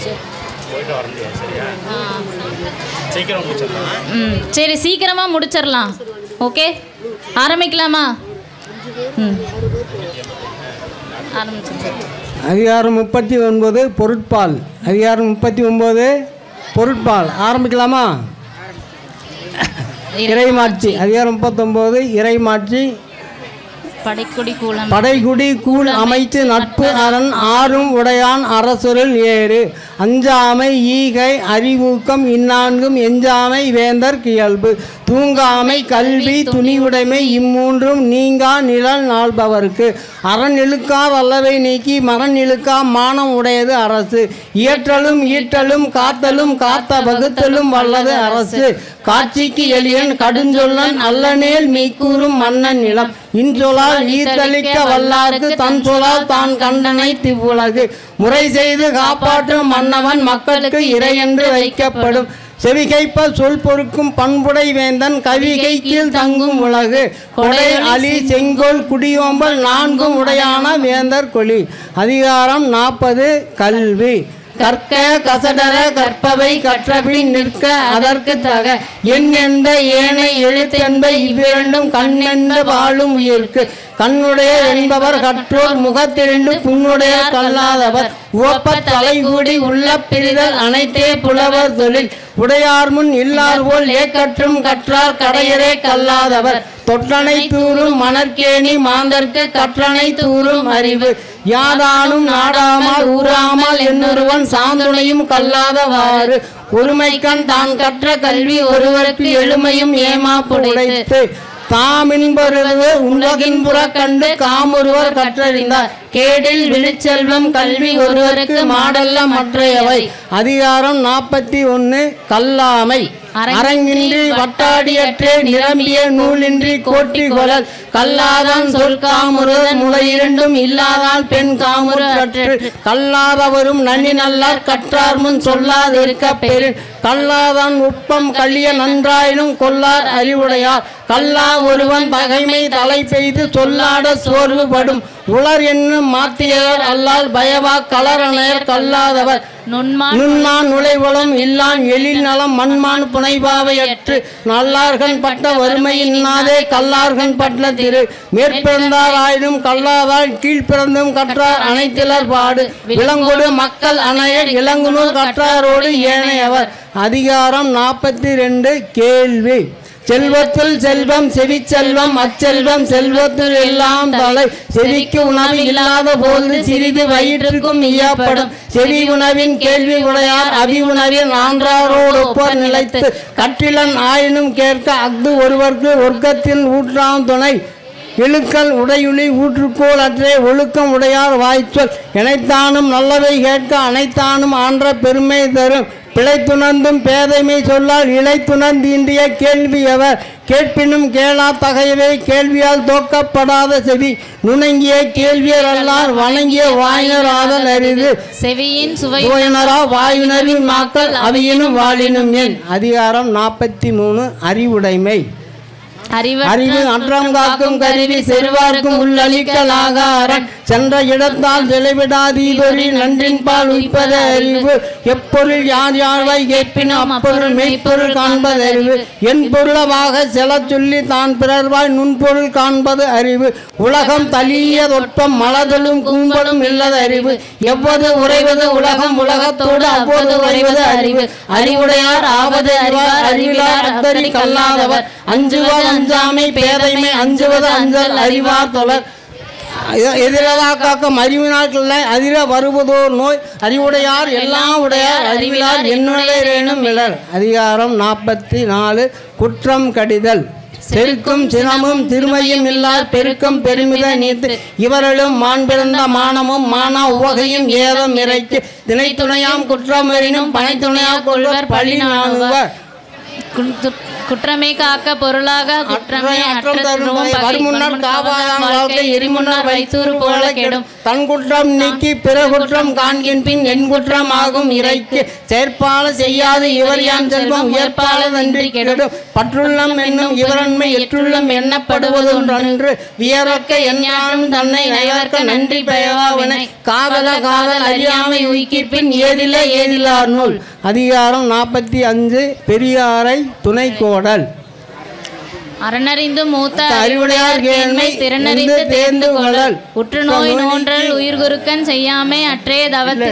போயிடுச்சு. போயிட்டு வர முடியாது. சரியா? சீக்கிரம் முடிச்சிடலாம். சரி, சீக்கிரமாக முடிச்சிடலாம். ஓகே, ஆரம்பிக்கலாமா? ஆரம்பிச்சிடலாம். அதிகாரம் 39 பொருட்பால். அதிகாரம் 39 பொருட்பால். ஆரம்பிக்கலாமா? இறைமாட்சி. அதிகாரம் 39 இறைமாட்சி. படைக்குடி கூழ் அமைத்து நட்பு அரண் ஆறும் உடையான் அரசுருள் ஏறு அஞ்சாமை ஈகை அறிவூக்கம் இந்நான்கும் எஞ்சாமை வேந்தர் இயல்பு தூங்காமை கல்வி துணிவுடைமை இம்மூன்றும் நீங்கா நிழல் நாள்பவர்க்கு அரண் இழுக்கா வல்லவை நீக்கி மரண் இழுக்கா மானம் உடையது அரசு இயற்றலும் ஈட்டலும் காத்தலும் காத்த வகுத்தலும் வல்லது அரசு காட்சிக்கு எளியன் கடுஞ்சொல்லன் அல்லனேல் மெய்க்கூறும் மன்னன் நிலம் இன்சொலால் ஈர்த்தளிக்க வல்லார்க்கு தன் சொலால் தான் கண்டனை திவ்வுலகு முறை செய்து காப்பாற்றும் மன்னவன் மக்களுக்கு இறை என்று வைக்கப்படும் செவிகைப்ப சொல் பொறுக்கும் பண்புடை வேந்தன் கவிகை கீழ் தங்கும் உலகு கொடை அலி செங்கோல் குடியோம்பல் நான்கும் உடையான வேந்தர் கொலி. அதிகாரம் 40 கல்வி. கற்க கசடர கற்பவை கற்றபின் நிற்க அதற்கு தக எண்ணெந்த ஏனை எழுத்தென்ப இவ்விரண்டும் கண்ணெந்த வாழும் உயிர்க்கு கண்ணுடைய என்பவர் கற்றோர் முகத்திரண்டு புண்ணுடைய கல்லாதவர் உவப்ப தலைகூடி உள்ள பிரிதல் அனைத்தே புலவர் தொழில் உடையார் முன் இல்லார் போல் ஏக்கற்றும் கற்றார் கடையரே கல்லாதவர் தொற்றனை தூரும் மணற்கேணி மாந்தர்க்கு கற்றனை தூரும் அறிவு யாதானும் நாடாமல் ஊராமல் என்னொருவன் சாந்துணையும் கல்லாதவாறு ஒருமைக்கண் தான் கற்ற கல்வி ஒருவருக்கு எழுமையும் ஏமாப்புடைத்து தாமின்பொருது உலகின் புற கண்டு காமொருவர் கற்றறிந்தார் கேடில் விழுச்செல்வம் கல்வி ஒருவருக்கு மாடல்ல மற்றையவை. அதிகாரம் 41 கல்லாமை. அரங்கின்றி வட்டாடியற்றே நிரம்பிய நூலின்றி கோட்டி கொலல் கல்லாதான் சொல் காமுறுதன் முளை இரண்டும் இல்லாதால் பெண் காமுறு கற்று கல்லாதவரும் நன்னி நல்லார் கற்றார் முன் சொல்லாதிருக்க பெரு கல்லாதான் உப்பம் கல்லிய நன்றாயினும் கொல்லார் அறிவுடையார் கல்லா ஒருவன் பகைமை தலை பெய்து சொல்லாட சோர்வுபடும் உலர் என்னும் மாத்தியர் அல்லால் பயவா கலரணையர் கல்லாதவர் நுண்மான் நுழைவளம் இல்லான் எழில் நலம் மண்மான் புனைபாவையற்று நல்லார்கன் பட்ட வறுமையின்னாதே கல்லார்கன் பட்ட திரு மேற்பிறந்தார் ஆயினும் கல்லாதால் கீழ்பிறந்தும் கற்றார் அனைத்திலர் பாடு விலங்கொடு மக்கள் அணையர் இளங்குநூல் கற்றாரோடு ஏனையவர். அதிகாரம் 42 கேள்வி. செல்வத்துள் செல்வம் செவிச்செல்வம் அச்செல்வம் செல்வத்துள் எல்லாம் தலை செவிக்கு உணவு இல்லாத போது சிறிது வயிற்றுக்கும் இயப்படும் செவி உணவின் கேள்வி உடையார் அவி உணவின் ஆன்றாரோடு ஒப்பர் நிலைத்து கற்றிலன் ஆயினும் கேட்க அஃது ஒருவர்க்கு ஒர்க்கத்தில் ஊற்றாம் துணை இழுக்கல் உடையுளி ஊற்றுக்கோள் அற்றே ஒழுக்கம் உடையார் வாய்ச்சொல் இணைத்தானும் நல்லவை கேட்க அனைத்தானும் ஆன்ற பெருமை தரும் பிழைத்துணர்ந்தும் பேதைமை சொல்லால் இழைத்துணர்ந்தீண்டிய கேள்வியவர் கேட்பினும் கேளா தகையவே கேள்வியால் தோக்கப்படாத செவி நுணங்கிய கேள்வியர் அல்லார் வணங்கிய வாயினர் ஆதல் அரிது செவியின் சுவையினரா வாயுனரின் மாக்கள் அவையினும் வாழினும் என். அதிகாரம் 43 அறிவுடைமை. அறிவு அன்றம் காக்கும் கருவி செருவார்க்கும் உள்ளளிக்கலாக அரண் சென்ற இடத்தால் செலவிடாதீதொரு நன்றின் பால் உய்ப்பது அறிவு எப்பொருள் யார் யார்வை கேட்பினும் அப்பொருள் மெய்ப்பொருள் காண்பது அறிவு என் பொருளவாக செல சொல்லி தான் பிறர்வாய் நுண்பொருள் காண்பது அறிவு உலகம் தலிய தொற்பம் மலதலும் கூம்பலும் இல்லது அறிவு எவ்வது உறைவது உலகம் உலகத்தோடு அவ்வது உறைவது அறிவு அறிவுடையார் ஆவது அறிவார் அறிவிலார் அத்தறி கல்லாதவர் அஞ்சுவார் அஞ்சாமை பேதைமை அஞ்சுவது அஞ்சல் அறிவார் தொடர் எதிரதா காக்கும் அறிவு நாட்கள் அதிர வருவதோர் நோய் அறிவுடையார் எல்லாம் உடையார் அறிவிலார் என்னுடையரேனும் விலர். அதிகாரம் 44 குற்றம் கடிதல். செருக்கும் சினமும் திருமையும் இல்லார் பெருக்கம் பெருமித நீத்து இவர்களும் மான் பிறந்த மானமும் மானா உவகையும் ஏதம் இறைக்கு திணைத்துணையாம் குற்றம் எறினும் பனைத்துணையா கொள்வர் பழி நாணுவர் குற்றமே காக்க பொருளாக குற்றமே வருமுன்னர் காவாதான் வாழ்க்கை எரிமுன்னர் வைத்தூர் போல கெடும் தன் குற்றம் நீக்கி பிற குற்றம் காண்கின் பின் என் குற்றம் ஆகும் இறைக்கு செயற்பால செய்யாது இவர் யான் செல்வம் உயர்ப்பால நன்றி கெடும் பற்றுள்ளம் என்னும் இவரன்மை எற்றுள்ளம் எண்ணப்படுவதொன்று வியர்க்க எண்ணாலும் தன்னை நயவர்க்க நன்றி பயவாவினை காவல் அறியாமை உயிர்ப்பின் ஏதில ஏதிலார் நூல். அதிகாரம் 45 பெரியாரை துணைக்கோடல். அறனறிந்து மூத்த அறிவுடையார் கேள்மை திறனறிந்து தேர்ந்து கொள்ளல் உற்றுநோய் நோன்றல் உயிர்குறுக்கன் செய்யாமை அற்றே தவத்து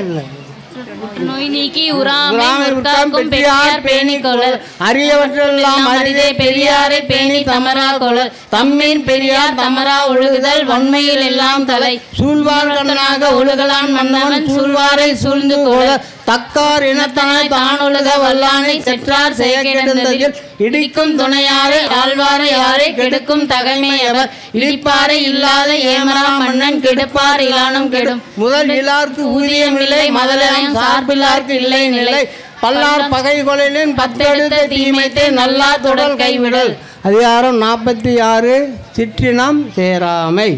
நோய் நீக்கி உறாமைக்கும் பெரியார் பேணி கொள்ளல் அரியவற்றெல்லாம் அரிதே பெரியாரை பேணி தமரா கொள்ளல் தம்மின் பெரியார் தமரா ஒழுகுதல் வன்மையில் எல்லாம் தலை சூழ்வார் கண்ணாக ஒழுகலான் மன்னவன் சூழ்வாரை சூழ்ந்து கொள்ளல் தக்கார் இனத்தனாய் தான் ஒழுக வல்லானை செற்றார் செய்ய கிடந்ததில் இடிக்கும் துணையாரை ஆழ்வாரை யாரை கெடுக்கும் தகைமை அவர் இடிப்பாரை இல்லாத ஏமரா மன்னன் கெடுப்பார் இலானும் கெடும் முதல் இலார்க்கு ஊதியம் இல்லை மதலாம் சார்பில்லார்க்கு இல்லை நிலை பல்லார் பகை கொலையின் பத்தெடுத்த தீமைத்தை நல்லா தொடர் கைவிடல். அதிகாரம் 46 சிற்றினம் சேராமை.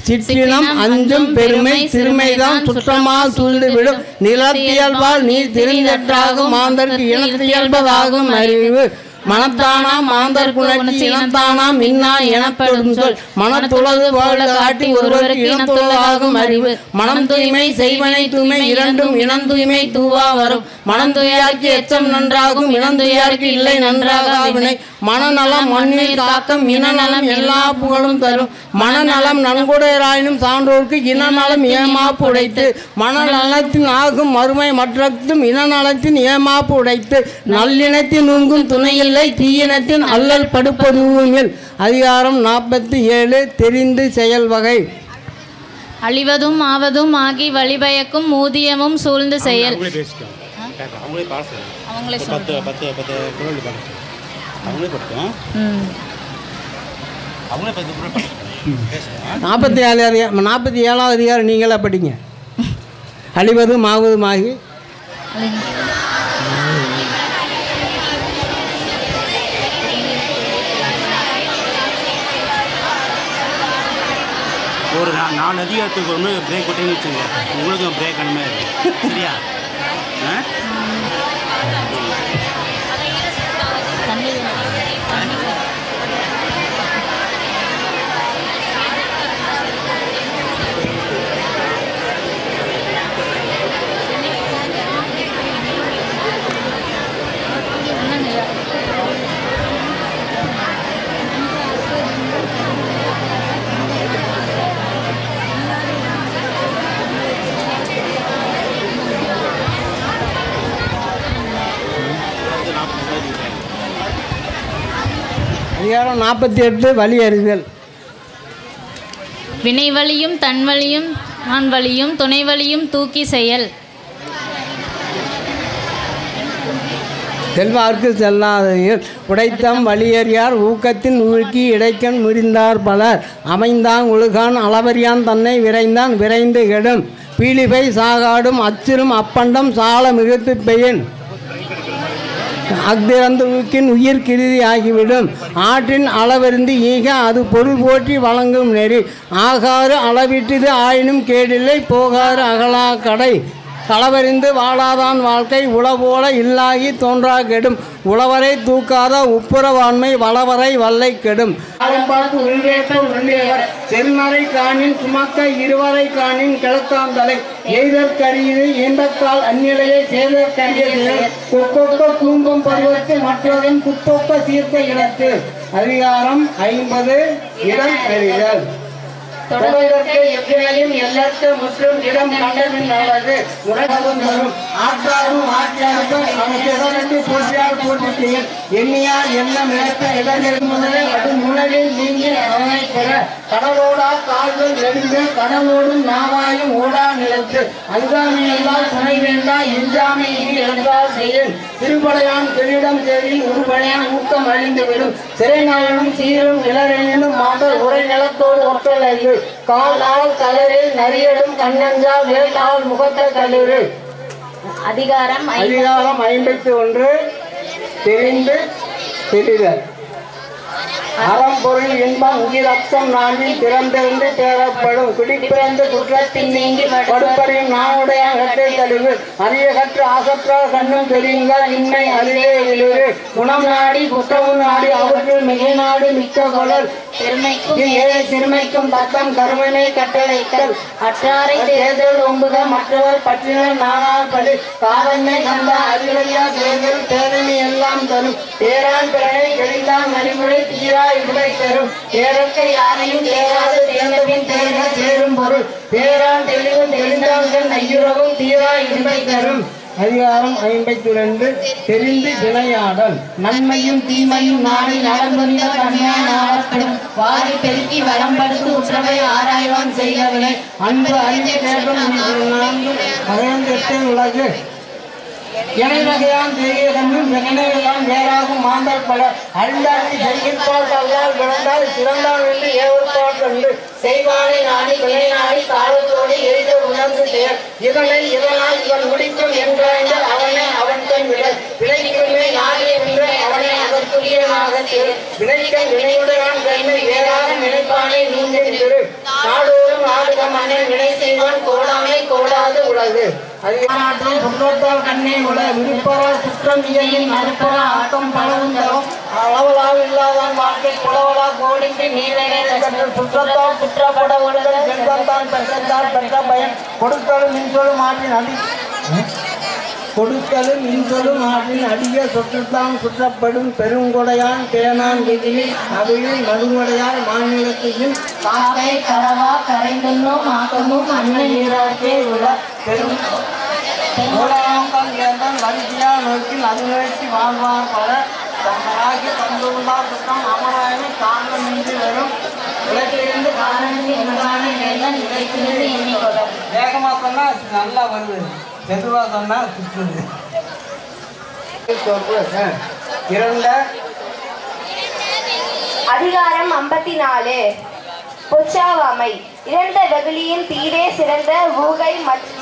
சிற்றினம் அஞ்சும் பெருமை சிறுமைதான் சுற்றமால் சூழ்ந்துவிடும் நிலத்தியல்பால் நீர் தெரிந்தற்றாகும் மாந்தருக்கு இனத்தியல்பதாகும் அறிவு மனத்தானாம் மாந்தர் குணர்ச்சி இனத்தானாம் இன்னா எனப்படும் சொல் மனத்துளது போல காட்டி ஒருவருக்கு இனத்துளதாகும் அறிவு மனம் தூய்மை செய்வனை தூய்மை இரண்டும் இனம் தூய்மை தூவா வரும் மனம் தூயார்க்கு எச்சம் நன்றாகும் இனம் தூயார்க்கு இல்லை நன்றாக வினை மனநலம் மண்ணில் காக்கம் இனநலம் எல்லா புகழும் தரும் மனநலம் நன்கொடையராயினும் சான்றோர்க்கு இனநலம் ஏமாப்பு உடைத்து மனநலத்தின் ஆகும் மறுமை மற்றத்தும் இனநலத்தின் ஏமாப்பு உடைத்து நல்லினத்தின் உங்கும் துணையில் தீயினத்தின் அல்லல் படுப்பதுவில். அதிகாரம் 47 தெரிந்து செயல் வகை. அழிவதும் ஆவதும் ஆகி வழிபயக்கும் ஊதியமும் சூழ்ந்து செயல். 47வது அதிகாரம் நீங்களா படிங்க. அழிவதும் ஆவதும் ஆகி ஒரு 4 அதிகாரத்துக்கு ஒன்று பிரேக் விட்டேன்னு வச்சுங்க உங்களுக்கும் பிரேக் அனுமே சரியா? அதிகாரம் 48 வழி அறிதல். வினை வழியும் தன் வழியும் நான் வழியும் துணை வழியும் தூக்கி செயல். செல்வார்க்கு செல்லாதையில் உடைத்தம் வழியறியார் ஊக்கத்தின் ஊழ்க்கி இடைக்கண் முறிந்தார் பலர் அமைந்தான் உழுகான் அளவறியான் தன்னை விரைந்தான் விரைந்து கெடும் பீலிபை சாகாடும் அச்சிரும் அப்பண்டம் சால மிகுத்து பெயின் அஃதிறந்து ஊக்கின் உயிர் கிருதி ஆகிவிடும் ஆற்றின் அளவறிந்து ஈக அது பொருள் போற்றி வழங்கும் நெறி ஆகாறு அளவிட்டது ஆயினும் கேடில்லை போகாறு அகலா கடை களவறிந்து வாழாதான் வாழ்க்கை உளவோல இல்லாகி தோன்றா கெடும் உழவரை தூக்காத உப்புரவாண்மை வளவரை வல்லை கெடும் செல்மறை காணின் சுமக்க இருவரை காணின் கிழக்காந்தலை எய்தற்கரியது எந்தக்கால் அந்நிலையை செய்தற்கரிய கொக்கொக்க தூங்கும் பருவத்து மற்றவன் குத்தொக்க தீர்த்த இனத்து. அதிகாரம் 50 இடம் அறிதல். தொடர்வதற்கு எவ்வினையும் எல்லற்ற முற்றும் இடம் கண்டபின் நல்லது உலகம் தரும் ஆற்றாரும் ஆற்றியாருக்கும் நமக்கு போற்றியார் போற்றியல் எண்ணியார் எண்ணம் இழக்க இடங்கள் முதலே அது முனலில் நீங்கி அவனை பெற கடலோடா கால்கள் நெடுந்து கடலோடும் நாவாயும் ஓடா நிலத்து அஞ்சாமையெல்லாம் துணை வேண்டா எஞ்சாமை இழந்தால் செய்யும் திருப்படையான் கிரீடம் தேடில் உருப்படையான் ஊக்கம் அழிந்துவிடும் சிறை நாளும் சீரும் இளரெனினும் மாதல் உரை நிலத்தோடு ஒற்றல் அறிவு கால் நாள் கலரில் நரியடும் கண்ணஞ்சா வேல் நாள் முகத்த கல்லூரி. அதிகாரம் 51 தெரிந்து தெரிதல். அறம்பொருள் இன்பம் உயிரத்தம் நான்கில் திறந்திருந்து தேடப்படும் குடிப்பிறந்து குற்றத்தின் நீங்கி கொடுப்பறையும் நானுடைய கற்றை கழிவு அறிய கற்று ஆசற்றால் கண்ணும் தெரியுங்கள் இன்மை அறிவே விழுவு குணம் நாடி குற்றமும் நாடி அவற்றில் மிகை நாடு மிக்க கொள்ளல் ஏழை சிறுமைக்கும் தத்தம் கருமனை கட்டளைத்தல் அற்றாரை தேர்தல் ஒம்புக மற்றவர் பற்றினர் நானால் பலி காவன்மை கந்த அறிவையா தேர்தல் தேதனை எல்லாம் தரும் தேரான் பிறனை கெளிந்தான் நலிமுறை தீரா இவை தரும் தேரத்தை யாரையும் தேராது தேர்ந்தபின் தேர்க தேரும் பொருள் தேரான் தெளிவும் தெளிந்தாங்கள் ஐயுறவும் தீரா இவை தரும். அதிகாரம் 52 தெரிந்து விளையாடல். நன்மையும் தீமையும் நாடி நலன்புரிந்த கண்மையால் நாடப்படும் வாரி பெருக்கி வரம்படுத்து உற்றவை ஆராய்வான் செய்யவில்லை அன்பு அறிந்து தேடும் மகிழ்ந்தெட்டு உலகு எனை வகையான் தெரிய கண்ணும் வெகனையெல்லாம் வேறாகும் மாந்தல் பல அல்லாட்டி செய்கின்றால் கல்லால் விளந்தால் சிறந்தால் என்று ஏவற்பால் கண்டு செய்வானை நாடி வினை நாடி காலத்தோடு எழுத உணர்ந்து செயல் இதனை இதனால் இவன் முடிக்கும் என்றாய்ந்த அவனை அவன் கண் விளைக்குமே நாடி என்று அவனை அதற்குரியனாக தேர் விளைக்க வினையுடையான் கண்மை வேறாக நினைப்பானை நீங்கள் திரு நாடோறும் நாடுக மண்ணை வினை செய்வான் கோடாமை கோடாது உலகு. அதிகாரத்தில் குற்றத்தால் கண்ணே உல விருப்பரால் குற்றம் இயையின் மறுப்பர ஆட்டம் பலவும் தரும் அளவலால் இல்லாதான் வாழ்க்கை புலவலா கோடிக்கு நீரை குற்றத்தால் குற்றப்பட உலகம் செல்வந்தான் பெற்றத்தால் பெற்ற பயன் கொடுத்தலும் மின்சொலும் ஆற்றின் அடி கொடுத்தலும் இன்சொலும் ஆற்றின் அடிய சொற்றுத்தான் குற்றப்படும் பெருங்கொடையான் தேனான் விதியில் அவையில் நடுங்கொடையால் மாநிலத்தையும் காக்கை கரவா கரைந்துண்ணும் ஆக்கமும் அன்ன நீராற்றே உள்ள பெரும் மூலங்கள் ஏந்தன் வரிசையா நோக்கில் அது நோக்கி வாழ்வார் பல தங்களாகி தந்துள்ளார் குற்றம் அமராயனை காரணமின்றி வரும் உலகிலிருந்து காரணமின்றி உண்டான நேரம் இழைத்திலிருந்து எண்ணிக்கொள்ள வேகமாக சொன்னால் நல்லா வருது மெதுவாக சொன்னால் சுற்றுது. அதிகாரம் 54 பொச்சாவாமை. இறந்த வெகுளியின் தீரே சிறந்த ஊகை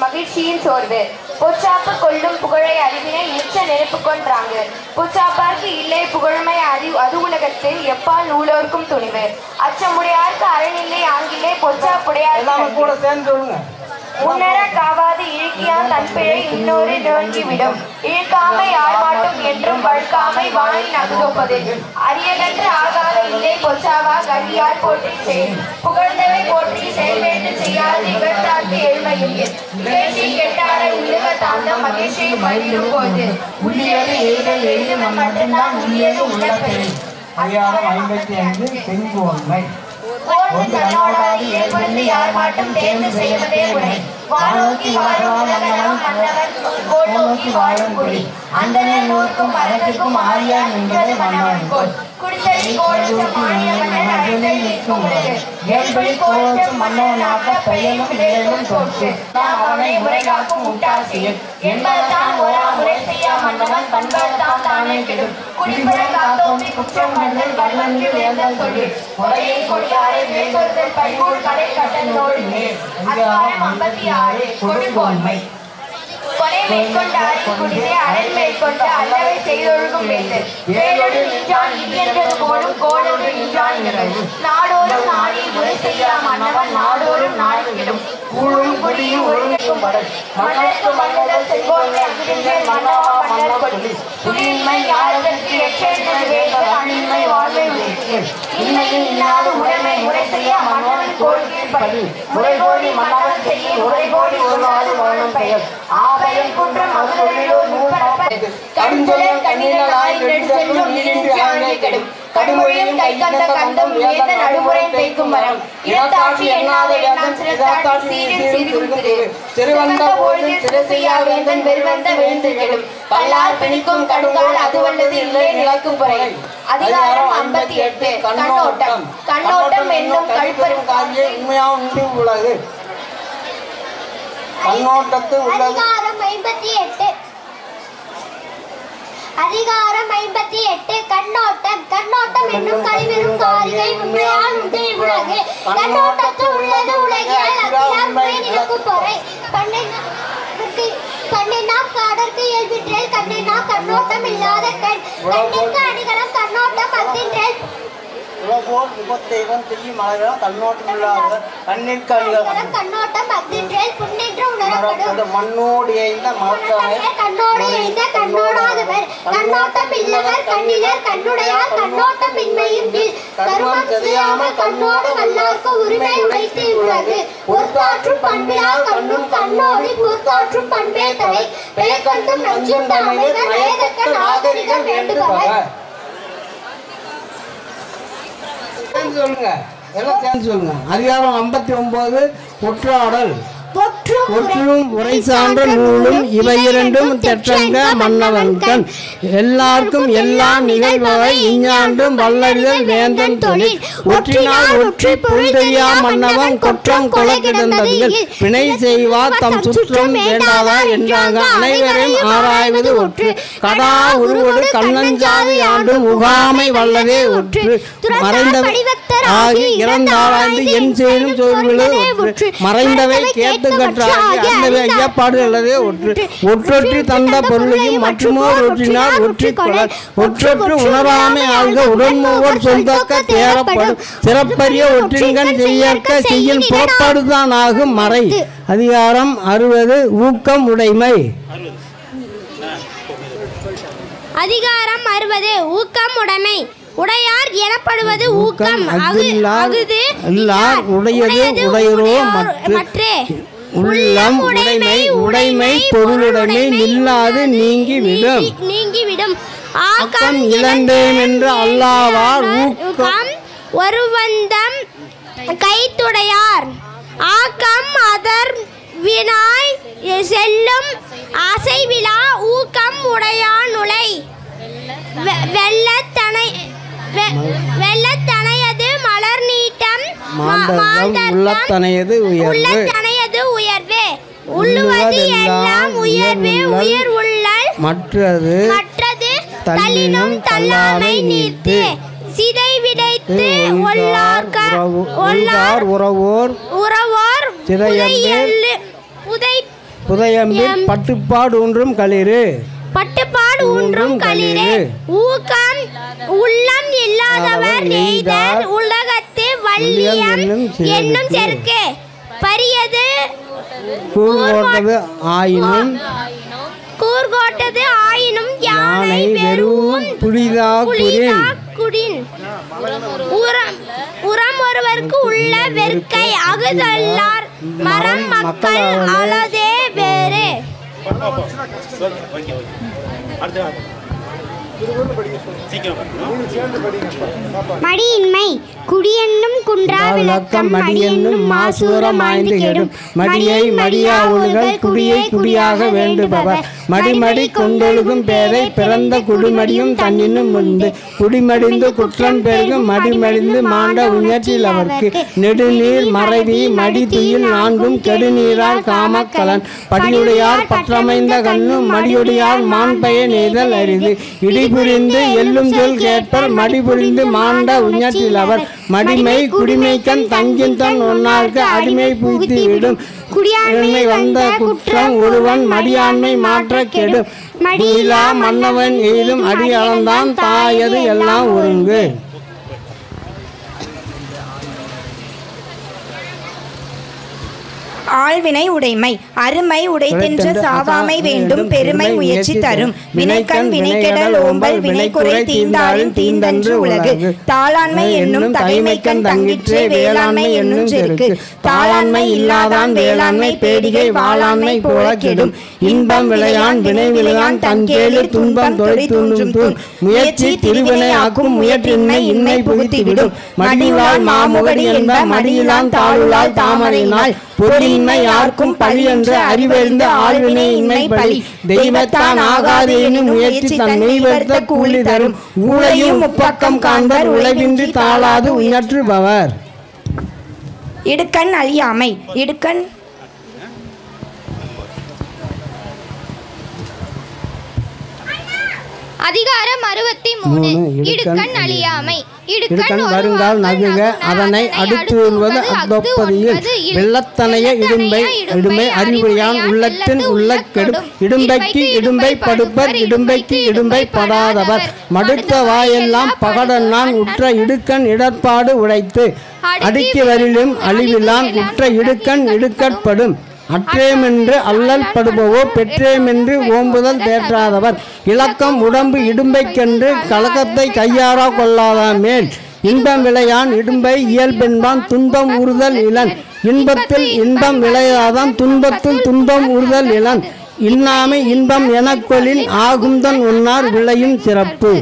மகிழ்ச்சியின் சோர்வு பொச்சாப்பு கொள்ளும் புகழை அறிவினை எச்ச நெருப்பு கொன்றாங்க பொச்சாப்பார்க்கு இல்லை புகழ்மை அது உலகத்தில் எப்பால் நூலோர்க்கும் துணிவு அச்சமுடையார்க்கு அறனில்லை ஆங்கிலே பொச்சாப்புடையார் கூட சேர்ந்து முன்னர காவாது இழுக்கியான் தன்பிழை இன்னொரு நோங்கிவிடும் இழுக்காமை ஆழ்மாட்டும் என்றும் வழுக்காமை வானின் அகுதொப்பது அரியகன்று ஆகாத இல்லை பொச்சாவா கல்வியால் போற்றி செய் புகழ்ந்தவை போற்றி செயல்வேண்டு செய்யாது இகழ்த்தார்க்கு எழுமையும் இகழ்ச்சி கெட்டார உலக தாந்தம் மகிழ்ச்சியை பயிரும் போது உள்ளியது எய்தல் எழுதும் மட்டும்தான் உள்ளியது உள்ளப்பெரு. அதிகாரம் 55 செங்கோன்மை. ஒன்று தன்னோடாது ஏற்படுத்தி யார் மாட்டும் தேர்ந்து செய்வதே உரை வானோக்கி வாழும் உலகெல்லாம் மன்னவன் கோல் நோக்கி வாழும் குடி அந்தனை நோக்கும் மரத்துக்கும் ஆரியார் நின்றது மன்னவன் கோல் குடித்தடி கோலச்சம் ஆணிய மன்னன் அழுந்தை நிற்கும் உலகு ஏழ்படி கோலச்சம் மன்னவனாக பெயரும் நிழலும் தோற்று அவனை முறைகாக்கும் முட்டாசியில் என்பதான் ஒரா முறை செய்யா மன்னவன் பண்பால்தான் தானே கெடும் குடிபுற காத்தோம்பி குற்றம் கண்டல் வல்லன்று வேந்தல் தொழில் முறையை கொடியாரை மேற்கொள்தல் பைமூல் கடை கட்டனோடு மேல். அதிகாரம் 56 கொடுங்கோன்மை. கொலை மேற்கொண்டாரை குடிசை அரண் மேற்கொண்டு அல்லவை செய்தொழுகும் வேந்தர் வேலோடு நின்றான் இடியென்றது போலும் கோலோடு நின்றான் நிகழ் நாடோறும் நாடி முறை செய்யா மன்னவன் நாடோறும் நாடு கெடும் ஊழும் குடியும் ஒழுங்கும் படல் மன்னருக்கு மன்னர்கள் செங்கோன்மை அகிழ்ந்தே மன்னவா மன்னர் கொடி துணியின்மை யாரதற்கு எச்செழுந்தது வேந்தர் அணின்மை வாழ்வை உயிர்க்கு இன்னையில் இன்னாது உடைமை முறை செய்ய மன்னவன் கோல்கீழ் படி முறைகோடி மன்னவன் செய்யும் உரைகோடி ஒரு நாடு மௌனம் பெயர் ஆபயம் குன்றம் மதுரையிலோர் மூப்பரப்ப கடுஞ்சொலர் கண்ணீரலாய் நெடுஞ்செல்லும் நீரின்றி ஆங்கே கெடும் கடுமொழியும் கை கண்ட கண்டம் வேந்த நடுமுறை தேய்க்கும் மரம் இடத்தாட்சி எண்ணாத வேந்தன் சிறத்தாட்சி சீரில் சிறுகுறுகுது சிறுவந்த பொழுதில் சிறு செய்யா வேந்தன் வெறுவந்த விழுந்து கெடும் பல்லார் பிணிக்கும் கடுங்கால் அது வல்லது இல்லை நிலக்கும் புறை. அதிகாரம் 58 கண்ணோட்டம். கண்ணோட்டம் என்னும் கழிப்பரும் காரியை உண்மையாக உண்டு உலகு கண்ணோட்டத்து உள்ளது. அதிகாரம் 58 கண்ணோட்டம். கண்ணோட்டம் என்னும் கழிவெறும் காரிகை உண்மையால் உண்டே உலகு கண்ணோட்டத்து உள்ளது உலகியால் அகிலார் முறை நிலக்கும் பொறை கண்ணினா காடற்கு இயல்பிற்றேல் கண்ணினா கண்ணோட்டம் இல்லாத கண் கண்ணிற்கு அடிகளம் கண்ணோட்டம் கண்ணோட்டம் அத்தின்றல் உலகோர் முகத்தெய்வம் செய்யும் அழகாக கண்ணோட்டமில்லாத கண்ணிற்கு அழிகள் கண்ணோட்டம் அத்தின்றல் புண்ணின்று உணரப்படும் மண்ணோடு எய்த மரத்தானே கண்ணோடு எய்த கண்ணோடாதவர் கண்ணோட்டம் இல்லவர் கண்ணிலர் கண்ணுடையார் கண்ணோட்டம் இன்மையும் கருமம் செய்யாமல் கண்ணோடு வல்லார்க்கு உரிமை உடைத்து உள்ளது பொறுத்தாற்றும் பண்பிலா கண்ணும் கண்ணோடி பொறுத்தாற்றும் பண்பே தலை பெயர்கண்டும் நஞ்சும் தமிழர் நயதக்க நாகரிகம் வேண்டுபவர் சொல்லுங்க எல்லாம் சேர்ந்து சொல்லுங்க. அதிகாரம் 59 ஒற்றாடல். ஒற்றும் உரை சான்ற நூலும் இவை இரண்டும் தெற்றங்க மன்னவன்கண் எல்லாருக்கும் எல்லாம் நிகழ்பவை இஞ்ஞாண்டும் வல்லறிதல் வேந்தன் தொழில் ஒற்றினால் ஒற்றி பொழுதெரியா மன்னவன் குற்றம் கொலை கிடந்ததில் வினை செய்வார் தம் சுற்றம் வேண்டாதார் என்றாங்க அனைவரையும் ஆராய்வது ஒற்று கடா உருவோடு கண்ணஞ்சாது ஆண்டும் உகாமை வல்லதே ஒற்று மறைந்தவை ஆகி இறந்தாராய்ந்து என் செய்யும் சொல்வது ஒற்று மறைந்தவை கேட்டு ஐயப்பாடு ஒற்றொற்றி தந்த பொருளையும் மற்றுமோர் ஒற்றினால் ஒற்றிக்கொள்ளல் ஒற்றொற்று உணராமை ஆள்க உடன்மூவர் சொல்தக்க தேரப்படும் சிறப்பரிய ஒற்றின்கண் செய்யற்க செய்யும் புறப்பாடுதான் ஆகும் மறை. அதிகாரம் 60 ஊக்கம் உடைமை. அதிகாரம் 60 ஊக்கம் உடைமை. உடையார் எனப்படுவது ஊக்கம் அகுது உடையது உடையரோ மற்றே உள்ளம் உடைமை உடைமை பொருளுடைமை நில்லாது நீங்கிவிடும் ஆக்கம் இழந்தேன் என்று அல்லாவார் ஊக்கம் ஒருவந்தம் கைத்துடையார் ஆக்கம் அதர் வினாய் செல்லும் அசைவிலா ஊக்கம் உடையானுளை வெள்ளத்தனையது மலர் நீட்டம் உள்ளத்தனையது உயர்வே உள்ளுவது எல்லாம் உயர்வே உயர் உள்ளல் மற்றது தள்ளினும் தள்ளாமை நீர்த்து சிதை விடைத்து ஒல்லார் உறவோர் புதையம்பில் பட்டுப்பாடு ஒன்றும் களிறு ஊக்கம் உள்ளம் இல்லாதவர் நெய்தல் உலகத்து வள்ளியம் என்னும் செருக்கு பரியது கூர்கோட்டது ஆயினும் யானை வெறும் புலிதாக்குடின் உரம் ஒருவருக்கு உள்ள வெறுக்கை அகுதல்லார் மரம் மக்கள் அலதே வேறு. மடியின்மை குடியென்னும் குன்றா விளக்கம் மடியென்னும் மாசூர மாய்ந்து கெடும் மடியை மடியா ஒழுகல் குடியை குடியாக வேண்டுபவர் மடிமடி கொண்டொழுகும் பேரை பிறந்த குடிமடியும் தன்னினும் முன்பு குடிமடிந்து குற்றம் பெருகும் மடிமடிந்து மாண்ட உயர்ச்சியில் அவருக்கு நெடுநீர் மறைவி மடி துயில் நான்கும் கெடுநீரால் காமக்கலன் படியுடையார் பற்றமைந்த கண்ணும் மடியுடையார் மாண்பய நெய்தல் அரிது இடிபுரிந்து எல்லும் சொல் கேட்பர் மடிபுரிந்து மாண்ட உயர்ச்சியில் அவர் மடிமை குடிமைக்கண் தங்கின் தன் ஒன்னாருக்கு அடிமை புய்த்து விடும் குடியாண்மை வந்த குற்றம் ஒருவன் மடியாண்மை மாற்ற கெடும் மடியிலா மன்னவன் எய்தும் அடி அளந்தான் தாயது எல்லாம் ஒருங்கு. ஆழ்வினை உடைமை அருமை உடைத்தென்ற சாவாமை வேண்டும் பெருமை முயற்சி தரும் வினைக்கண் வினைக்கெடல் ஓம்பல் வினைக்குறை தீந்தாலும் தீந்தன்று உலகு தாளாண்மை என்னும் தகைமைக்கண் தங்கிற்றே வேளாண்மை என்னும் செருக்கு தாளாண்மை இல்லாதான் வேளாண்மை பேடிகை வாளாண்மை போல கெடும் இன்பம் விளையான் வினை விளையான் தன் கேளு துன்பம் தொலை தூண்டும் தூண் முயற்சி திருவினை ஆக்கும் முயற்றின்மை இன்மை புகுத்திவிடும் மடிவாள் மாமுகடி என்ப மடியிலான் தாளுளால் தாமரையினால் பொறியின்மை யாருக்கும் பழி என்று அறிவறிந்த ஆழ்வினை இன்மை பழி தெய்வத்தான் ஆகாது எனும் முயற்சி தன் மெய்வர்த்த கூலி தரும் ஊழையும் முப்பக்கம் காண்பர் உழைவின்றி தாளாது உயற்றுபவர். இடுக்கண் அழியாமை இடுக்கண் அதிகாரம் 63 இடுக்கண் அழியாமை. இடுக்கண் வருங்கால் நகுக அதனை அடுத்து வருவது அத்தொப்பதியில் வெள்ளத்தனைய இடும்பை அறிவுடையான் உள்ளத்தின் உள்ள கெடும் இடும்பைக்கு இடும்பை படுப்பர் இடும்பைக்கு இடும்பை படாதவர் மடுத்த வாயெல்லாம் பகடன்னான் உற்ற இடுக்கண் இடர்பாடு உடைத்து அடுக்கி வரிலும் அழிவிலான் உற்ற இடுக்கண் இடுக்கட்படும் அற்றேமென்று அல்லல் படுபவோ பெற்றேமென்று ஓம்புதல் தேற்றாதவர் இலக்கம் உடம்பு இடும்பைக்கென்று கலக்கத்தை கையாரா கொள்ளாத மேல் இன்பம் விளையான் இடும்பை இயல்பென்பான் துன்பம் உறுதல் இளன் இன்பத்தில் இன்பம் விளையாதான் துன்பத்தில் துன்பம் உறுதல் இளன் இன்னாமை இன்பம் எனக்கொலின் ஆகும்தன் உன்னார் விளையும் சிறப்பு.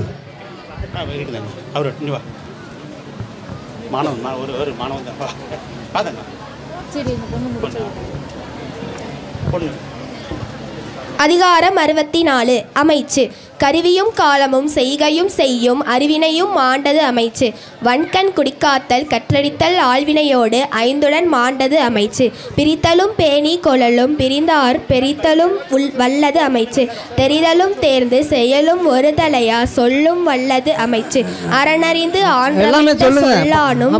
அதிகாரம் 64 அமைச்சு கருவியும் காலமும் செய்கையும் செய்யும் அறிவினையும் மாண்டது அமைச்சு வன்கண் குடிக்காத்தல் கற்றடித்தல் ஆழ்வினையோடு ஐந்துடன் மாண்டது அமைச்சு பிரித்தலும் பேணி கொள்ளலும் பிரிந்தார் பெரித்தலும் வல்லது அமைச்சு தெரிதலும் தேர்ந்து செயலும் ஒரு தலையா சொல்லும் வல்லது அமைச்சு அறனறிந்து சொல்லானும்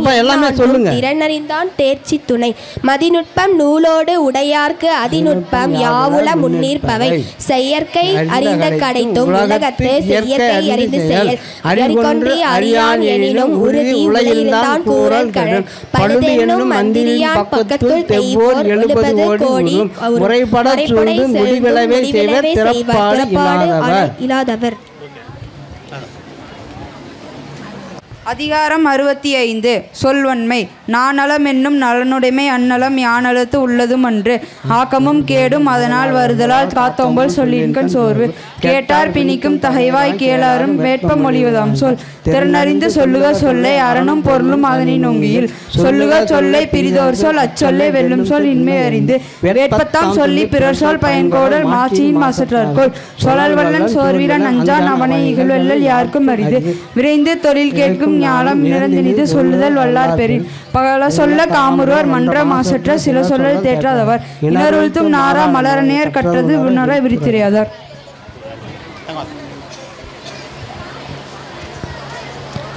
திறனறிந்தான் தேர்ச்சி துணை மதிநுட்பம் நூலோடு உடையார்க்கு அதிநுட்பம் யாவுல முன்னிற்பவை செயற்கை அறிந்த கடைத்தும் உலகத்து செயற்கை அறிந்து செயல் அறிகொன்றி அறியான் எனினும் உறுதி உலகிருந்தான் கூறல் கடன் பழுது என்னும் மந்திரியான் பக்கத்துள் தெய்வோர் 70 கோடி முறைப்படச் சூழ்ந்து முடிவிளைவை செய்வர் திறப்பாடு இல்லாதவர். அதிகாரம் 65 சொல்வன்மை நானலம் என்னும் நலனுடைமை அந்நலம் யானலத்து உள்ளதும் அன்று ஆக்கமும் கேடும் அதனால் வருதலால் காத்தோம்பல் சொல்லின்கண் சோர்வு கேட்டார் பிணிக்கும் தகைவாய் கேளாரும் வேட்ப மொழிவதாம் சொல் திறனறிந்து சொல்லுக சொல்லை அறனும் பொருளும் அதனை நோங்கியில் சொல்லுக சொல்லை பிரிதோர் சொல் அச்சொல்லை வெல்லும் சொல் இன்மை அறிந்து வேட்பத்தாம் சொல்லி பிறர் சொல் பயன்கோடல் மாட்சியின் மாசற்றார்கோள் சொலல் வல்லன் சோர்வீரன் அஞ்சான் அவனை இகழ்வெல்லல் யாருக்கும் அரிது விரைந்து தொழில் கேட்கும் ஞானம் நிறந்தினிது சொல்லுதல் வல்லார் பெறின் பகல சொல்ல காமுறுவர் மன்ற மாசற்ற சில சொல்லல் தேற்றாதவர் இனருழ்த்தும் நாரா மலரநேர் கற்றது உணர விரித்திரையாதார்.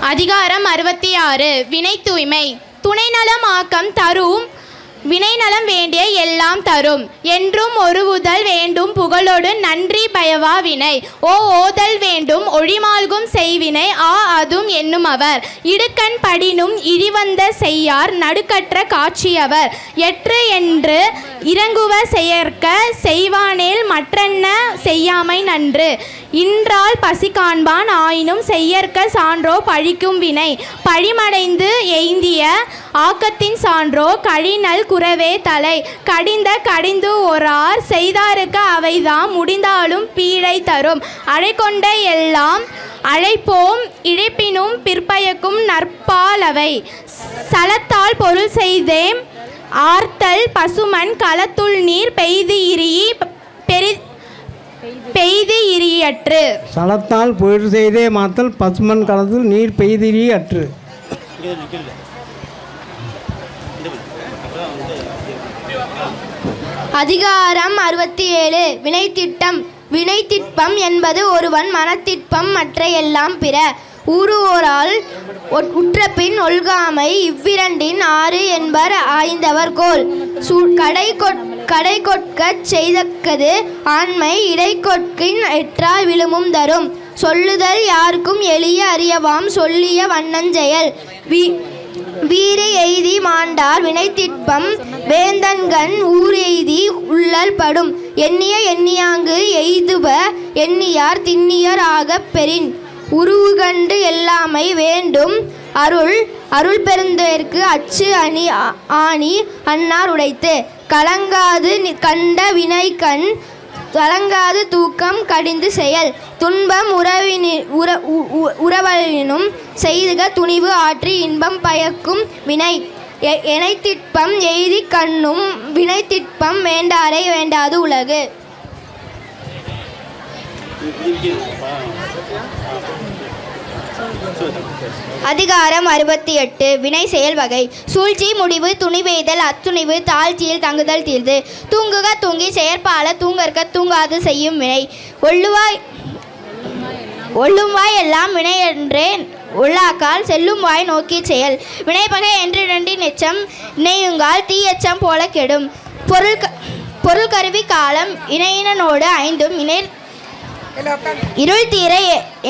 அதிகாரம் 66 வினை தூய்மை துணைநலம் ஆக்கம் தரும் வினைநலம் வேண்டிய எல்லாம் தரும் என்றும் ஒருவுதல் வேண்டும் புகழோடு நன்றி பயவா வினை ஓதல் வேண்டும் ஒழிமால்கும் செய்வினை அதும் என்னும் அவர் இடுக்கண் படினும் இழிவந்த செய்யார் நடுக்கற்ற காட்சியவர் எற்று என்று இறங்குவ செயற்க செய்வானேல் மற்றென்ன செய்யாமை நன்று இன்றால் பசி காண்பான் ஆயினும் செய்யற்க சான்றோ பழிக்கும் வினை பழிமடைந்து எய்திய ஆக்கத்தின் சான்றோ கழிநல் குறவே தலை கடிந்து ஒரார் செய்தாருக்கு அவைதாம் முடிந்தாலும் பீடை தரும் அழைக்கொண்ட எல்லாம் அழைப்போம் இழைப்பினும் பிற்பயக்கும் நற்பாலவை சலத்தால் பொருள் செய்தேம் ஆர்த்தல் பசுமன் களத்துள் நீர் பெய்து இரியற்று சலத்தால் பொருள் செய்தே மாத்தல் பசுமன் களத்தில் நீர் பெய்திரி அற்று. அதிகாரம் 67 வினைத்திட்டம் வினைத்திட்பம் என்பது ஒருவன் மனத்திட்பம் மற்ற எல்லாம் பிற ஊறுவோரால் உற்றபின் ஒல்காமை இவ்விரண்டின் 6 என்பர் ஆய்ந்தவர் கோல் கடை கொட்கச் செய்தக்கது ஆண்மை இடை கொட்கின் எற்றால் விழுமும் தரும் சொல்லுதல் யாருக்கும் எளிய அறியவாம் சொல்லிய வண்ணஞ்செயல் வீறு எய்தி மாண்டார் வினைத்திட்பம் வேந்தன்கண் ஊர் எய்தி உள்ளல் படும் எண்ணிய எண்ணியாங்கு எய்துப எண்ணியார் திண்ணியர் ஆகப் பெறின் உருவு கண்டு எல்லாமை வேண்டும் அருள் பெருந்தேற்கு அச்சு ஆணி அன்னார் உடைத்து கலங்காது கண்ட வினைக்கண் கலங்காது தூக்கம் கடிந்து செயல் துன்பம் உறவலினும் செய்துக துணிவு ஆற்றி இன்பம் பயக்கும் வினை எனைத்திட்பம் எய்தி கண்ணும் வினைத்திட்பம் வேண்டாரை வேண்டாது உலகு. அதிகாரம் 68 வினை செயல் வகை சூழ்ச்சி முடிவு துணிவெய்தல் அத்துணிவு தாழ்ச்சியில் தங்குதல் தீர்ந்து தூங்குக தூங்கி செயற்பால தூங்கற்க தூங்காது செய்யும் வினை ஒள்ளுவாய் எல்லாம் வினை என்றேன் உள்ளாக்கால் செல்லும் வாய் நோக்கி செயல். வினைப்பகை என்றிரண்டி நெச்சம் இணையுங்கால் தீயச்சம் போல கெடும். பொருள் கருவி காலம் இணையினோடு ஐந்தும் இருள் தீர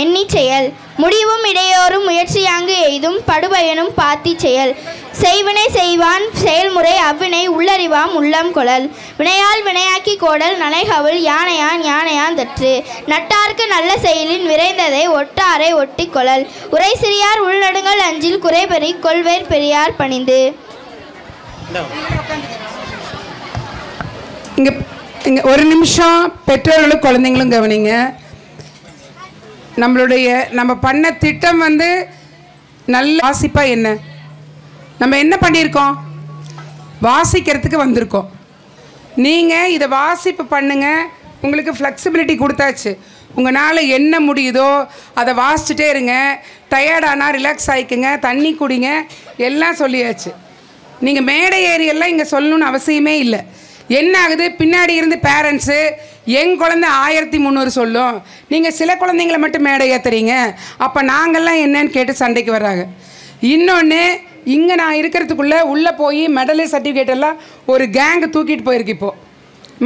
எண்ணி செயல். முடிவும் இடையோரும் முயற்சியாங்கு எய்தும் படுபயனும் பாத்தி செயல். செய்வினை செய்வான் செயல்முறை அவ்வினை உள்ளறிவாம் உள்ளம் கொளல். வினையால் வினையாக்கி கோடல் நனைகவுள் யானையான் தற்று. நட்டார்க்கு நல்ல செயலின் விரைந்ததை ஒட்டாரை ஒட்டி கொளல். உரை சிறியார் உள்நடுங்கள் அஞ்சில் குறைபெறி கொள்வேர் பெரியார் பணிந்து. இங்கே ஒரு நிமிஷம் பெற்றோர்களும் குழந்தைங்களும் கவனிங்க. நம்ம பண்ண திட்டம் நல்ல வாசிப்பாக நம்ம என்ன பண்ணியிருக்கோம்? வாசிக்கிறதுக்கு வந்திருக்கோம். நீங்கள் இதை வாசிப்பு பண்ணுங்கள். உங்களுக்கு ஃப்ளெக்சிபிலிட்டி கொடுத்தாச்சு. உங்களால் என்ன முடியுதோ அதை வாசிச்சுட்டே இருங்க. டயர்டானால் ரிலாக்ஸ் ஆகிக்குங்க, தண்ணி குடிங்க, எல்லாம் சொல்லியாச்சு. நீங்கள் மேடை ஏரியெல்லாம் இங்கே சொல்லணும்னு அவசியமே இல்லை. என்ன ஆகுது, பின்னாடி இருந்து பேரண்ட்ஸு என் குழந்தை 1300 சொல்லும், நீங்கள் சில குழந்தைங்கள மட்டும் மேடை ஏற்றுறீங்க, அப்போ நாங்கள்லாம் என்னன்னு கேட்டு சண்டைக்கு வர்றாங்க. இன்னொன்று, இங்கே நான் இருக்கிறதுக்குள்ளே உள்ளே போய் மெடல் சர்டிஃபிகேட் எல்லாம் ஒரு கேங்கு தூக்கிட்டு போயிருக்கு. இப்போது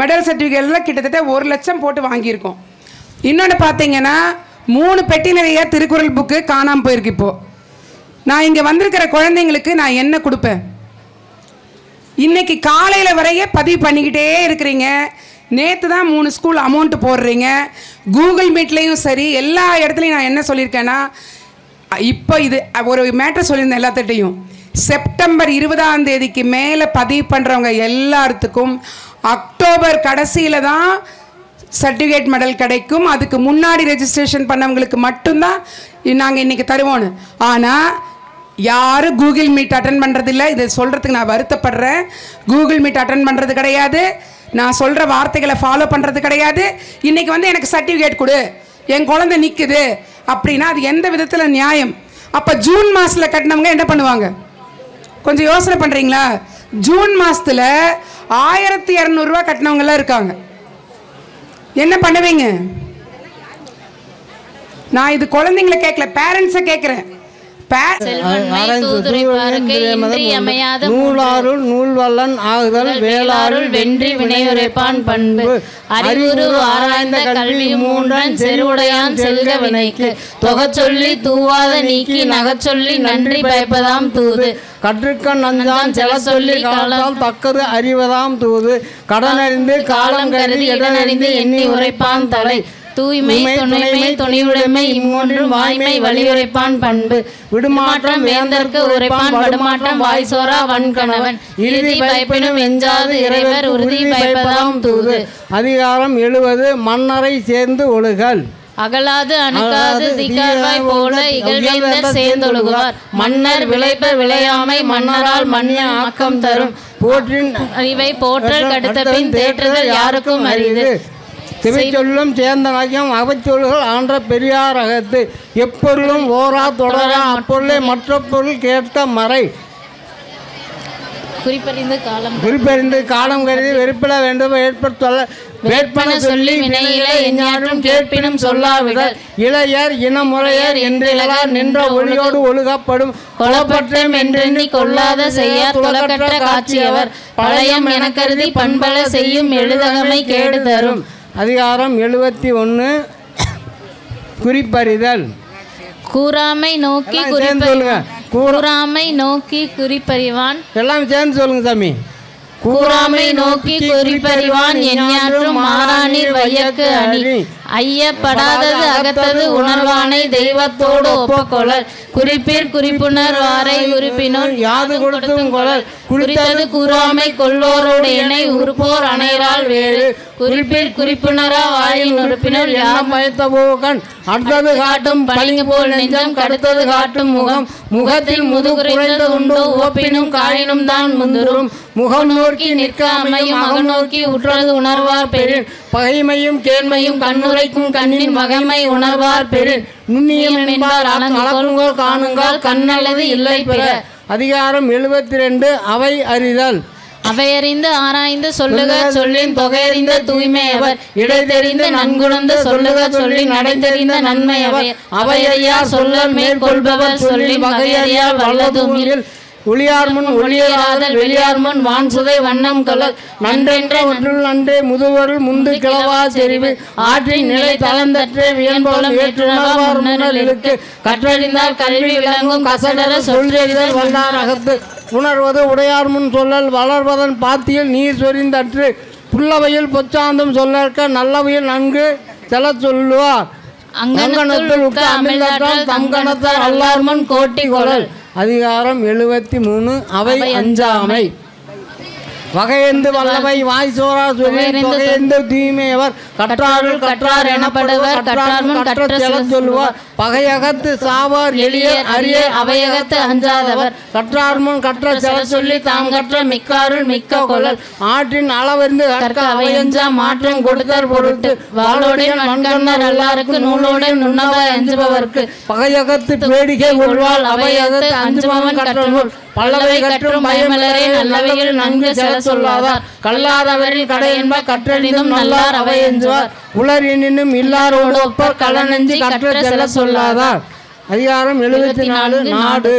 மெடல் சர்டிஃபிகேட்லாம் கிட்டத்தட்ட 1 லட்சம் போட்டு வாங்கியிருக்கோம். இன்னொன்று பார்த்தீங்கன்னா 3 பெட்டி நிறைய திருக்குறள் புக்கு காணாமல் போயிருக்கு. இப்போது நான் இங்கே வந்திருக்கிற குழந்தைங்களுக்கு நான் என்ன கொடுப்பேன்? இன்றைக்கி காலையில் வரைய பதிவு பண்ணிக்கிட்டே இருக்கிறீங்க. நேற்று தான் 3 ஸ்கூல் அமௌண்ட்டு போடுறீங்க. கூகுள் மீட்லேயும் சரி, எல்லா இடத்துலையும் நான் என்ன சொல்லியிருக்கேன்னா, இப்போ இது ஒரு மேட்டர் சொல்லியிருந்தேன் எல்லாத்திட்டையும். செப்டம்பர் 20ஆம் தேதிக்கு மேலே பதிவு பண்ணுறவங்க எல்லாத்துக்கும் அக்டோபர் கடைசியில் தான் சர்டிஃபிகேட் மெடல் கிடைக்கும். அதுக்கு முன்னாடி ரெஜிஸ்ட்ரேஷன் பண்ணவங்களுக்கு மட்டும்தான் நாங்கள் இன்றைக்கி தருவோன்னு. ஆனால் யாரும் கூகுள் மீட் அட்டன் பண்ணுறதில்ல. இதை சொல்கிறதுக்கு நான் வருத்தப்படுறேன். கூகுள் மீட் அட்டன் பண்ணுறது கிடையாது, நான் சொல்கிற வார்த்தைகளை ஃபாலோ பண்ணுறது கிடையாது. இன்றைக்கி எனக்கு சர்டிஃபிகேட் கொடு, என் குழந்தை நிற்குது அப்படின்னா அது எந்த விதத்தில் நியாயம்? அப்போ ஜூன் மாதத்தில் கட்டினவங்க என்ன பண்ணுவாங்க? கொஞ்சம் யோசனை பண்ணுறீங்களா? ஜூன் மாதத்தில் 1200 ரூபா கட்டினவங்களாம் இருக்காங்க. என்ன பண்ணுவீங்க? நான் இது குழந்தைங்களை கேட்கல, பேரண்ட்ஸை கேட்குறேன். நூலாருள் நூல்வல்லன் ஆகுதல் வேளாருள் வென்றி வினையுரைப்பான் பண்பு அறிவுரு ஆராய்ந்த கல்வி மூன்றன் செருவுடையான் செல்க வினைக்கு தொகச்சொல்லி தூவாத நீக்கி நகச்சொல்லி நன்றி பயப்பதாம் தூது கற்றுக்கண் நஞ்சான் செல சொல்லி காலம் தக்கது அறிவதாம் தூது கடனறிந்து காலம் கருதி இடனறிந்து எண்ணி உரைப்பான் தலை தூய்மை துணைமை துணிவுடைமை இம்மூன்றும் வாய்மை வலியுரைப்பான் பண்பு விடுமாற்றம் வேந்தற்கு உரைப்பான் வடுமாற்றம் வாய்சோரா வன்கணவன் இறுதி பயப்பினும் எஞ்சாது இறைவர் உறுதி பயப்பதாம் தூது. அதிகாரம் 70 மன்னரை சேர்ந்து ஒழுகல் அகலாது அணுகாது திகார்வாய் போல இகழ்வேந்தர் சேர்ந்தொழுகுவார் மன்னர் விளைப்பர் விளையாமை மன்னரால் மன்னிய ஆக்கம் தரும் போற்றின் அறிவை போற்றல் கடுத்த பின் தேற்றுதல் யாருக்கும் அரிது திவை சொல்லும் சேர்ந்த நயம் அவச்சொல்கள் ஆன்ற பெரியார் அகத்து எப்பொருளும் ஓரா தொடரா அப்பொருளை மற்ற பொருள் கேட்க மறை குறிப்பறிந்து காலம் கருதி வெறுப்பிட வேண்டும் ஏற்படுத்த வேட்பன சொல்லி வினையில எஞ்ஞாற்றும் கேட்பினும் சொல்லாவிடல் இளையர் இனமுறையர் என்றிலகார் நின்ற ஒளியோடு ஒழுகப்படும் கொலப்பற்றம் என்றெண்ணி கொள்ளாத செய்ய துலக்கற்ற காட்சியவர் பழையம் என கருதி பண்பல செய்யும் எழுதகமை கேடு தரும். அதிகாரம் 71 குறிப்பறிதல் கூறாமை நோக்கி கூறாமை நோக்கி குறிப்பறிவான் எல்லாம் சேர்ந்து சொல்லுங்க சாமி. கூறாமை நோக்கி குறிப்பறிவான் எஞ்ஞாற்றும் மாறானீர் வையக்கு அணி ஐயப்படாதது அகத்தது உணர்வானை தெய்வத்தோடு ஒப்பக்கொளல் குறிப்பிற் குறிப்புணர் வாரை குறிப்பினோர் யாது கொடுத்தும் கொளல் குறித்தது கூறாமை கொள்ளோரோடு இணை உறுப்போர் அணையரால் வேறு குறிப்பிற் குறிப்புணரா வாயில் உறுப்பினர் யாம் பயத்த போகன் அடுத்தது காட்டும் பளிங்கு போல் நெஞ்சம் கடுத்தது காட்டும் முகம் முகத்தில் முதுகுறைந்தது உண்டோ ஓப்பினும் காயினும் தான் முந்துரும் முகம் நோக்கி நிற்க அமையும் அகம் நோக்கி உற்றது உணர்வார் பெறின் பகைமையும் கேண்மையும் கண்ணுரைக்கும் கண்ணின் வகைமை உணர்வார் பெறின் நுண்ணியம் என்பார் அளங்கோல் காணுங்கால் கண்ணல்லது இல்லை பெற. அதிகாரம் 72 அவை அறிதல் அவையறிந்து ஆராய்ந்து சொல்லுக சொல்லின் தொகையறிந்த தூய்மையவர் இடை தெரிந்து நன்குணர்ந்து சொல்லுக சொல்லி நடை தெரிந்த நன்மையவர் அவையறியா சொல்லல் மேற்கொள்பவர் சொல்லி வகையறியால் வல்லதுமில் ஒளியார் முன் ஒளியராதல் வெளியார் முன் வான்சுதை வண்ணம் கலல் நன்றென்ற ஒன்றுள் நன்றே முதுவருள் முந்து கிளவா செறிவு ஆற்றின் நிலை தளந்தற்றே வியன்போலம் ஏற்றுணர்வார் முன்னர் இருக்கு கற்றறிந்தால் கல்வி விளங்கும் கசடர சொல்றெறிதல் வல்லார் அகத்து உணர்வது உடையார் முன் சொல்லல் வளர்வதன் பாத்தியில் நீர் சொரிந்தற்று புல்லவையில் பொச்சாந்தும் சொல்லற்க நல்லவையில் நன்கு செல சொல்லுவார் அங்கணத்தில் உட்க அமிழ்ந்தால் தங்கணத்தார் அல்லார் முன் கோட்டி கொழல். அதிகாரம் 73 அவை அஞ்சாமை வகையெந்து வல்லவை வாய் சோரா சொல்லிந்து தூய்மையவர் கற்றாருள் கற்றார் எனப்படுவர் கற்றார் முன் கற்ற செல சொல்லுவார் பகையகத்து சாவார் எளியர் அரிய அவையகத்து அஞ்சாதவர் கற்றார் முன் கற்ற செல சொல்லி தாம் கற்ற மிக்காருள் மிக்க கொள்ளல் ஆற்றின் அளவிருந்து கற்க அவையஞ்சா மாற்றம் கொடுத்தர் பொருட்டு வாளோடைய மண்கண்ணர் எல்லாருக்கு நூலோட நுண்ணவ அஞ்சுபவர்க்கு பகையகத்து பேடிகை உள்வாள் அவையகத்து அஞ்சுபவன் கற்ற நூல் பல்லவை கற்றும் பயமலரே நல்லவையில் நன்கு செல சொல்லாதார் கல்லாதவரில் கடை என்ப கற்றறிந்தும் நல்லார் அவை எஞ்சுவார் உலர் எனினும் இல்லாரோடு ஒப்பர் கலனெஞ்சு கற்ற செல சொல்லாதார். அதிகாரம் 74 நாடு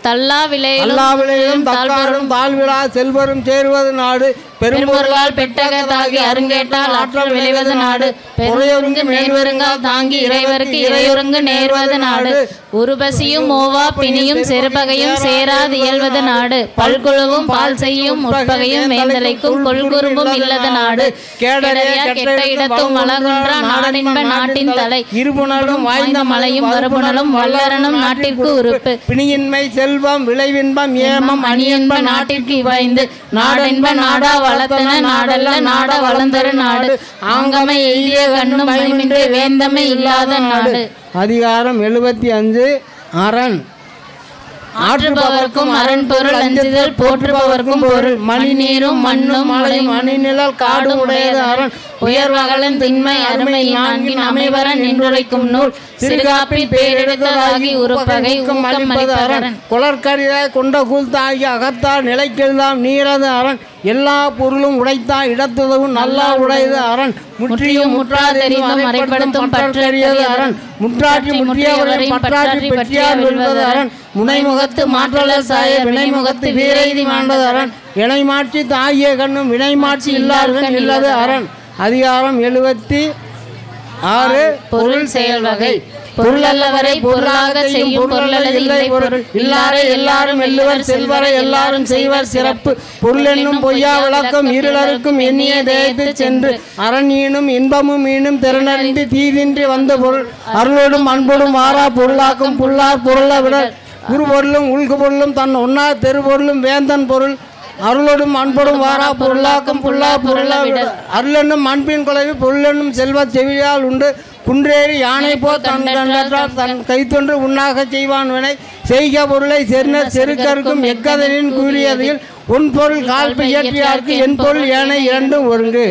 தல்லா விலையிலும் தக்காரும் தாழ்விழா செல்வரும் சேருவது நாடு பெரும்பொருளால் பெட்டகத்தாகி அருங்கேட்டால் ஆற்றல் விளைவது நாடு பொறையொருங்கு மேல்வருங்கால் தாங்கி இறைவருக்கு இறையொருங்கு நேர்வது நாடு உருபசியும் மோவா பிணியும் செருபகையும் சேராது இயல்வது நாடு பல்குழுவும் பால் செய்யும் முற்பகையும் மேந்தலைக்கும் கொள்குறும்பும் இல்லத நாடு கேடறியா கெட்ட இடத்தும் வளகுன்றா நாடின்ப நாட்டின் தலை இருபுணலும் வாய்ந்த மலையும் மறுபுணலும் வல்லரனும் நாட்டிற்கு உறுப்பு பிணியின்மை செல்வம் விளைவின்பம் ஏமம் அணியன்ப நாட்டிற்கு இவாய்ந்து நாடென்ப நாடா வளர்த்தன நாடல்ல நாட வளர்ந்தரு நாடு ஆங்கமை எய்திய கண்ணும் பயமின்றி வேந்தமை இல்லாத நாடு. அதிகாரம் 75 அரண் ஆற்றுபவர்க்கும் அரண் பொருள் அஞ்சுதல் போற்றுபவர்க்கும் பொருள் மணி நீரும் மண்ணும் மழை மணிநிழல் காடு உடையது அரண் உயர்வகலன் திண்மை அருமை நான்கின் அமைவர நின்றுரைக்கும் நூல் சிறுகாப்பில் பேரெடுத்ததாகி உருப்பகை ஊக்கம் அரண் குளர்கரிதாய் கொண்ட கூழ்த்தாகி அகத்தால் நிலைக்கெல்லாம் நீரது அரண் எல்லா பொருளும் உடைத்தாய் இடத்துதவும் நல்லா உடையது அரண் முற்றியும் முற்றாதெறிந்தும் மறைப்படுத்தும் பற்றறியது அரண் முற்றாற்றி முற்றியவரையும் பற்றாற்றி பெற்றியார் வெல்வது அரண் முனைமுகத்து மாற்றலர் சாய வினைமுகத்து வீரைதி மாண்டது அரண் இணைமாட்சி தாகிய கண்ணும் வினைமாட்சி இல்லாதவன் இல்லது அரண். அதிகாரம் 76 பொருள் செயல் வகை பொருள் அல்லவரை பொருளாக செய்யும் பொருளல்லது இல்லை பொருள் இல்லாரை எல்லாரும் எல்லுவர் செல்வரை எல்லாரும் செய்வர் சிறப்பு பொருள் என்னும் பொய்யா விளக்கம் இருளருக்கும் எண்ணிய தேய்த்து சென்று அரண்யனும் இன்பமும் மீனும் திறனறிந்து தீதின்றி வந்த பொருள் அருளோடும் அன்போடும் வாரா பொருளாக்கும் புல்லார் பொருள விட குரு பொருளும் உள்கு பொருளும் தன் ஒன்னா தெரு பொருளும் வேந்தன் பொருள் அருளோடும் அன்போடும் வாரா பொருளாக்கும் புல்லா பொருளா விட அருளென்னும் அன்பின் கொலைவு பொருளென்னும் செல்வ செவியால் உண்டு குன்றேறி யானை போ தன் கண்டால் தன் கைத்தொன்று உண்ணாக செய்வான் வினை செய்க பொருளை செருணர் செருக்கருக்கும் எக்கதனின் கூறியதில் உன் பொருள் கால் பெயற்றியார்க்கு என் பொருள் ஏனை இரண்டும் ஒருங்கு.